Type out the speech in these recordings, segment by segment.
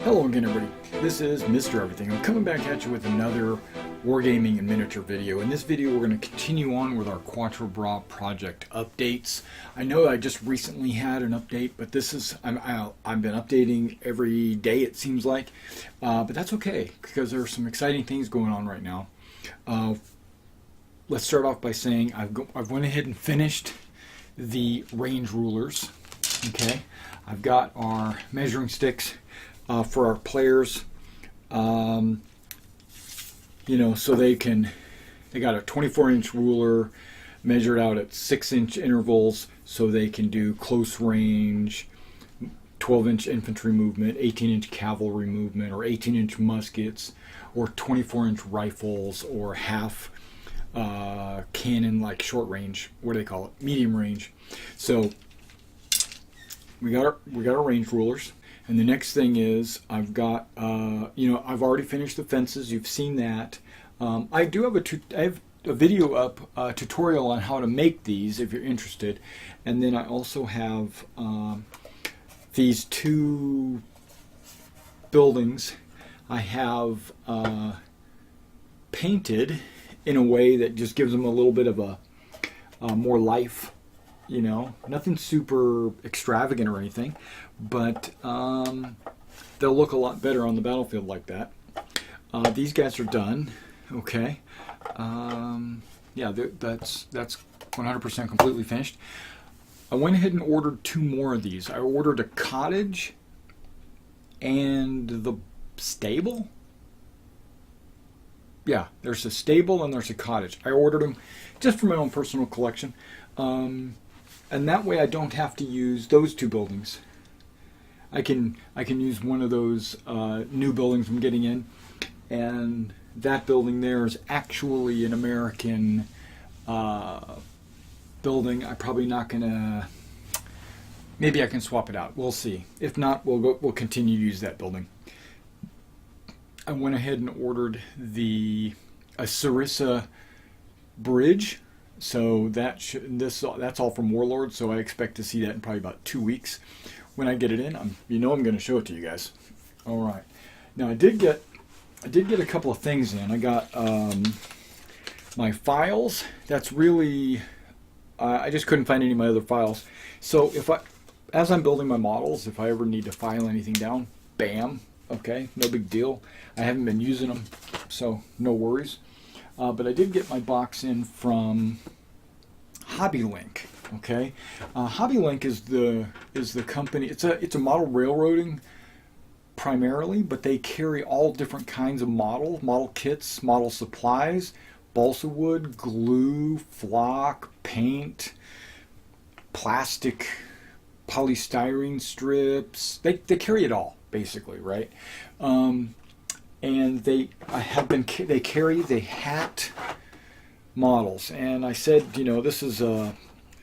Hello again, everybody. This is Mr. Everything. I'm coming back at you with another Wargaming and miniature video. In this video, we're going to continue on with our Quatre project updates. I know I just recently had an update, but this is I've been updating every day, it seems like, but that's okay because there are some exciting things going on right now. Let's start off by saying I've went ahead and finished the range rulers. Okay, I've got our measuring sticks for our players, so they got a 24-inch ruler measured out at 6-inch intervals so they can do close range, 12-inch infantry movement, 18-inch cavalry movement, or 18-inch muskets, or 24-inch rifles, or half cannon, like short range, what do they call it, medium range. So we got our range rulers. And the next thing is I've got, I've already finished the fences. You've seen that. I do have a video up, tutorial on how to make these if you're interested. And then I also have these two buildings I have painted in a way that just gives them a little bit of a more life. Nothing super extravagant or anything, but they'll look a lot better on the battlefield like that. These guys are done. Okay. Yeah, that's 100% completely finished. I went ahead and ordered two more of these. I ordered a cottage and the stable. Yeah, there's a stable and there's a cottage. I ordered them just for my own personal collection. And that way I don't have to use those two buildings. I can use one of those new buildings I'm getting in, and that building there is actually an American building. I'm probably not gonna. Maybe I can swap it out. We'll see. If not, we'll continue to use that building. I went ahead and ordered a Sarissa bridge. So that's all from Warlord. So I expect to see that in probably about 2 weeks. When I get it in, I'm going to show it to you guys. All right. Now I did get a couple of things in. I got my files. That's really I just couldn't find any of my other files. So as I'm building my models, if I ever need to file anything down, bam. Okay, no big deal. I haven't been using them, so no worries. But I did get my box in from HobbyLink. Okay, HobbyLink is the company. It's a model railroading primarily, but they carry all different kinds of model kits, model supplies, balsa wood, glue, flock, paint, plastic, polystyrene strips. They carry it all basically, right? And they carry the hat models, and I said, this is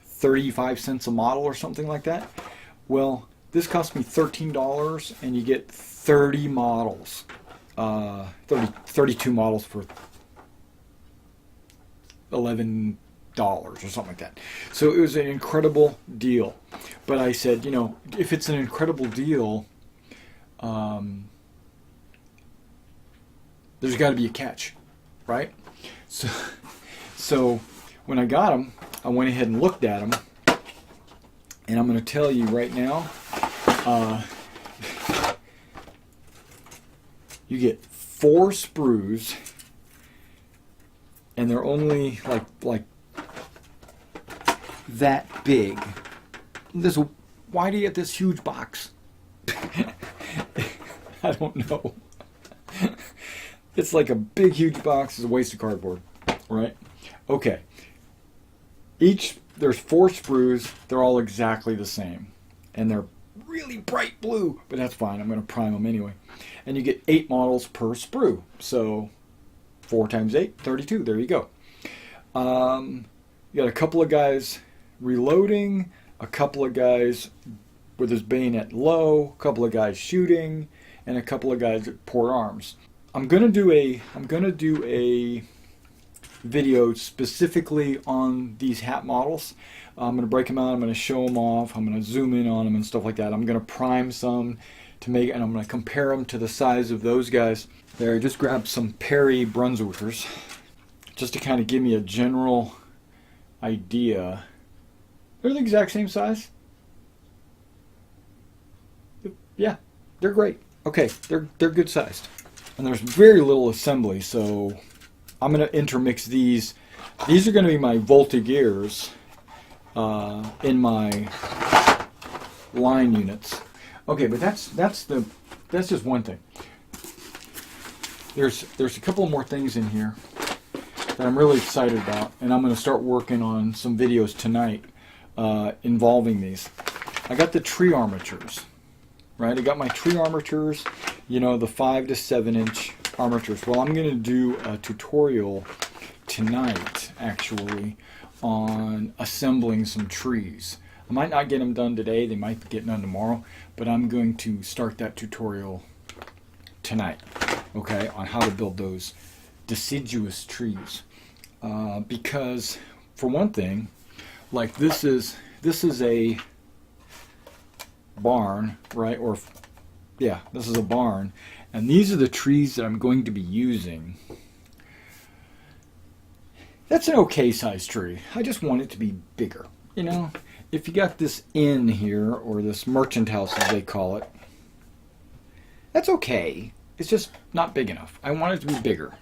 35 cents a model or something like that. Well, this cost me $13, and you get 30 models, 32 models for $11 or something like that. So it was an incredible deal. But I said, if it's an incredible deal, there's got to be a catch, right? So when I got them, I went ahead and looked at them, and I'm going to tell you right now, you get 4 sprues, and they're only like that big. Why do you get this huge box? I don't know. It's like a big, huge box. It's a waste of cardboard, right? Okay. There's 4 sprues. They're all exactly the same. And they're really bright blue, but that's fine. I'm going to prime them anyway. And you get 8 models per sprue. So 4 times 8, 32. There you go. You got a couple of guys reloading, a couple of guys with his bayonet low, a couple of guys shooting, and a couple of guys at port arms. I'm gonna do a video specifically on these hat models. I'm gonna break them out. I'm gonna show them off. I'm gonna zoom in on them and stuff like that. I'm gonna prime some to make, and I'm going to compare them to the size of those guys. There, I just grabbed some Perry Brunswickers just to kind of give me a general idea. They're the exact same size. Yeah, they're great. Okay, they're good sized. And there's very little assembly, so I'm going to intermix these. These are going to be my Volta-Gears in my line units. Okay, but that's just one thing. There's a couple more things in here that I'm really excited about, and I'm going to start working on some videos tonight involving these. I got the tree armatures, right? I got my tree armatures, you know, the 5 to 7 inch armatures. Well, I'm going to do a tutorial tonight, actually, on assembling some trees. I might not get them done today, they might get done tomorrow, but I'm going to start that tutorial tonight, okay, on how to build those deciduous trees. Because, for one thing, like this is a barn, right? Or, yeah, this is a barn, and these are the trees that I'm going to be using. That's an okay sized tree. I just want it to be bigger, you know? If you got this inn here, or this merchant house as they call it, that's okay. It's just not big enough. I want it to be bigger.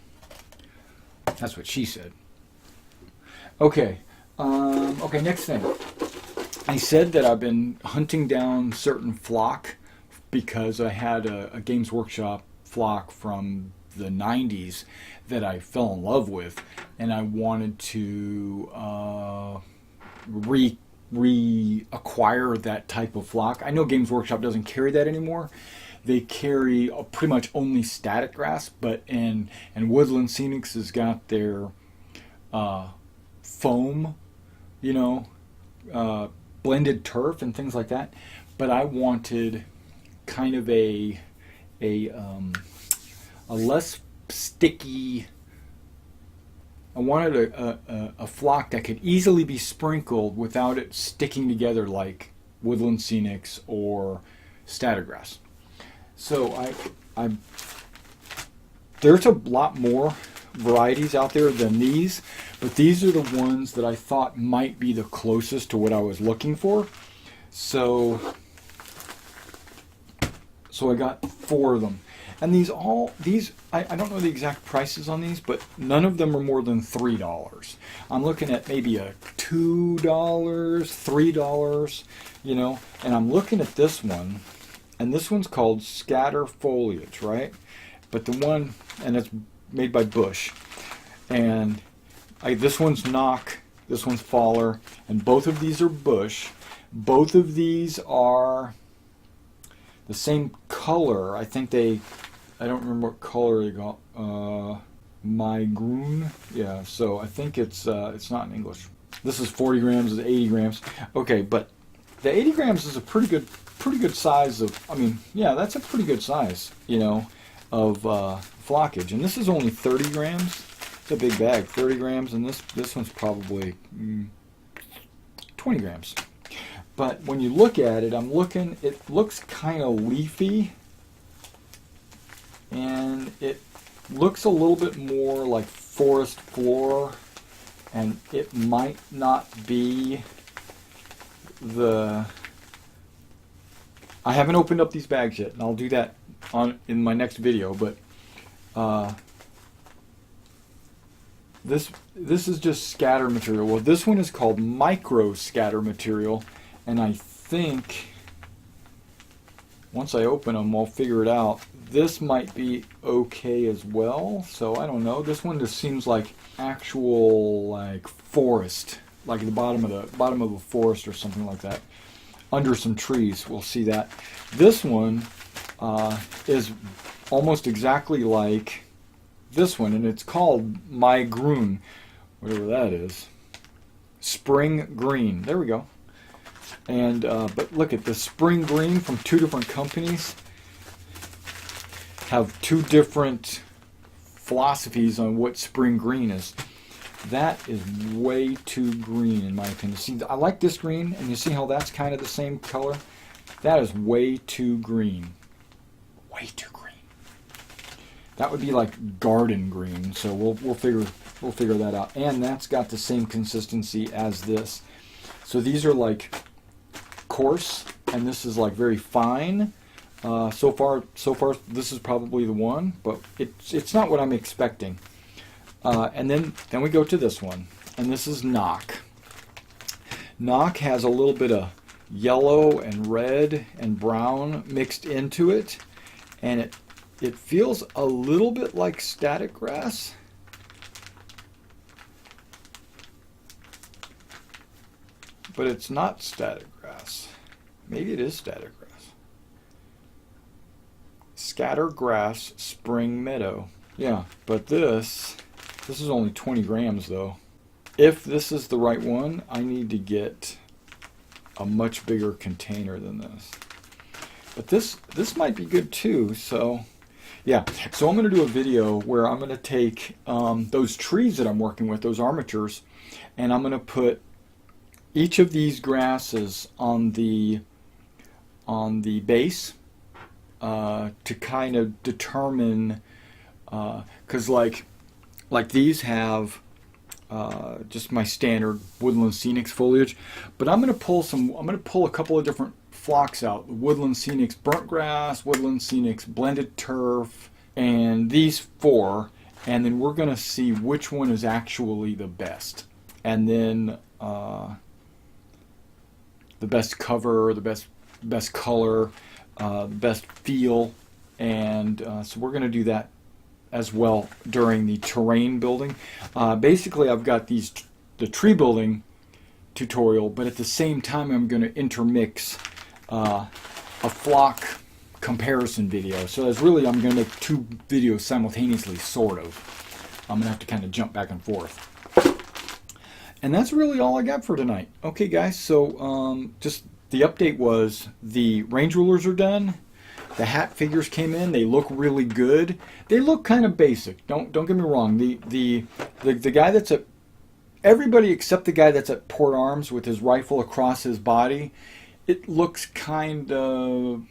That's what she said. Okay. Okay, next thing. I said that I've been hunting down certain flock because I had a Games Workshop flock from the 90s that I fell in love with, and I wanted to reacquire that type of flock. I know Games Workshop doesn't carry that anymore. They carry pretty much only static grass, but and Woodland Scenics has got their foam, you know, blended turf and things like that. But I wanted kind of a less sticky. I wanted a flock that could easily be sprinkled without it sticking together like Woodland Scenics or static grass. So there's a lot more varieties out there than these, but these are the ones that I thought might be the closest to what I was looking for. So I got 4 of them. And these I don't know the exact prices on these, but none of them are more than $3. I'm looking at maybe a $2, $3, you know, and I'm looking at this one, and this one's called Scatter Foliage, right? But the one, and it's made by Bush, and this one's Knock, this one's Faller, and both of these are Bush. Both of these are the same color. I think I don't remember what color they got. Magroon. Yeah, so I think it's not in English. This is 40 grams, it's 80 grams. Okay, but the 80 grams is a pretty good size of, I mean, yeah, that's a pretty good size, you know, of flockage. And this is only 30 grams. It's a big bag, 30 grams, and this one's probably 20 grams. But when you look at it, it looks kind of leafy, and it looks a little bit more like forest floor, and it might not be I haven't opened up these bags yet, and I'll do that in my next video, but this is just scatter material. Well, this one is called micro scatter material, and I think once I open them, I'll figure it out. This might be okay as well, so I don't know. This one just seems like actual like forest, like the bottom of a forest or something like that, under some trees. We'll see that. This one is almost exactly like this one, and it's called Magroon, whatever that is. Spring Green. There we go. And but look at the Spring Green from 2 different companies. Have 2 different philosophies on what Spring Green is. That is way too green in my opinion. See, I like this green, and you see how that's kind of the same color? That is way too green. way too green. That would be like garden green. So we'll figure that out. And that's got the same consistency as this. So these are like coarse, and this is like very fine. So far, this is probably the one, but it's not what I'm expecting. And then we go to this one, and this is Knock. Knock has a little bit of yellow and red and brown mixed into it, and it feels a little bit like static grass. But it's not static grass. Maybe it is static grass. Scatter grass spring meadow. Yeah, but this is only 20 grams though. If this is the right one, I need to get a much bigger container than this. But this might be good too, so yeah. So I'm going to do a video where I'm going to take those trees that I'm working with, those armatures, and I'm going to put each of these grasses on the base to kind of determine, because like these have just my standard woodland scenics foliage, but I'm going to pull a couple of different flocks out: the woodland scenics burnt grass, woodland scenics blended turf, and these 4, and then we're going to see which one is actually the best, and then the best cover, the best color, the best feel, and so we're going to do that as well during the terrain building. Basically, I've got the tree building tutorial, but at the same time, I'm going to intermix a flock comparison video. So it's really, I'm going to make 2 videos simultaneously, sort of. I'm going to have to kind of jump back and forth. And that's really all I got for tonight. Okay, guys, so just the update was the range rulers are done. The hat figures came in. They look really good. They look kind of basic. Don't get me wrong. The guy that's at, everybody except the guy that's at port arms with his rifle across his body, it looks kind of,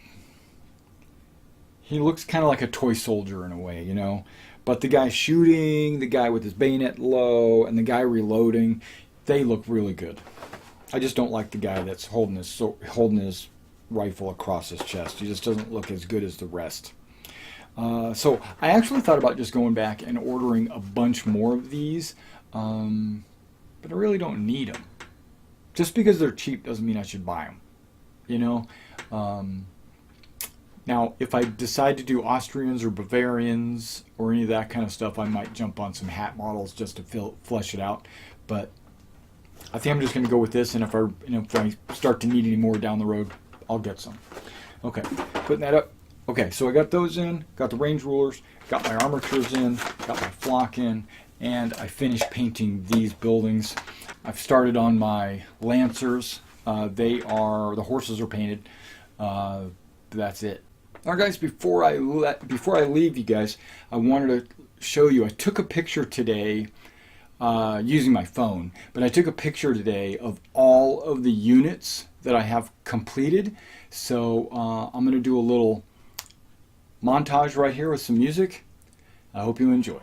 he looks kind of like a toy soldier in a way, you know. But the guy shooting, the guy with his bayonet low, and the guy reloading, they look really good. I just don't like the guy that's holding his rifle across his chest. He just doesn't look as good as the rest. So I actually thought about just going back and ordering a bunch more of these, but I really don't need them. Just because they're cheap doesn't mean I should buy them, you know. Now, if I decide to do Austrians or Bavarians or any of that kind of stuff, I might jump on some hat models just to flesh it out. But I think I'm just going to go with this, and if I start to need any more down the road, I'll get some. Okay, putting that up. Okay, so I got those in, got the range rulers, got my armatures in, got my flock in, and I finished painting these buildings. I've started on my Lancers. The horses are painted. That's it. All right, guys, before I leave you guys, I wanted to show you, I took a picture today using my phone, but I took a picture today of all of the units that I have completed. So I'm going to do a little montage right here with some music. I hope you enjoy.